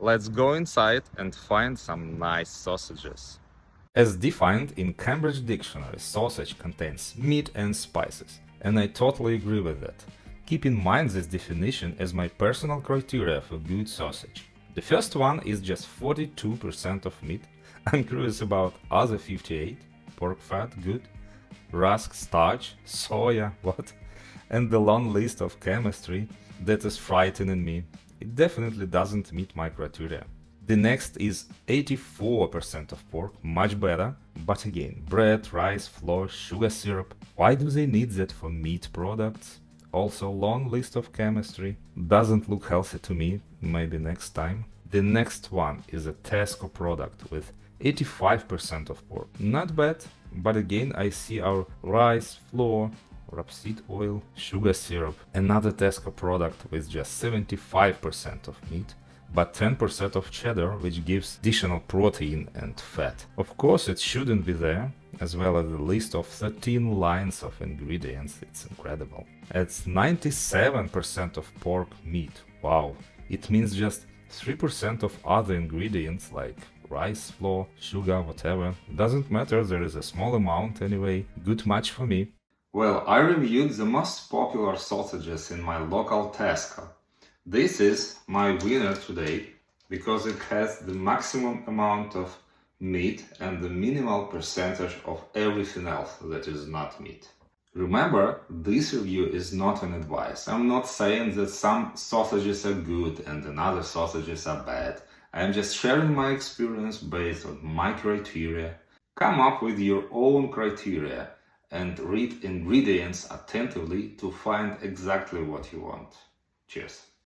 Let's go inside and find some nice sausages. As defined in Cambridge Dictionary, sausage contains meat and spices, and I totally agree with that. Keep in mind this definition as my personal criteria for good sausage. The first one is just 42% of meat. I'm curious about other 58. Pork fat, good. Rusk, starch, soya, what? And the long list of chemistry that is frightening me. It definitely doesn't meet my criteria. The next is 84% of pork, much better, but again, bread, rice, flour, sugar syrup. Why do they need that for meat products? Also, long list of chemistry, doesn't look healthy to me, maybe next time. The next one is a TESCO product with 85% of pork. Not bad, but again I see our rice, flour, rapeseed oil, sugar syrup. Another TESCO product with just 75% of meat, but 10% of cheddar, which gives additional protein and fat. Of course, it shouldn't be there, as well as a list of 13 lines of ingredients. It's incredible. It's 97% of pork meat. Wow, it means just 3% of other ingredients like rice, flour, sugar, whatever. Doesn't matter, there is a small amount anyway. Good match for me. Well, I reviewed the most popular sausages in my local TESCO. This is my winner today because it has the maximum amount of meat and the minimal percentage of everything else that is not meat. Remember, this review is not an advice. I'm not saying that some sausages are good and another sausages are bad. I'm just sharing my experience based on my criteria. Come up with your own criteria and read ingredients attentively to find exactly what you want. Cheers.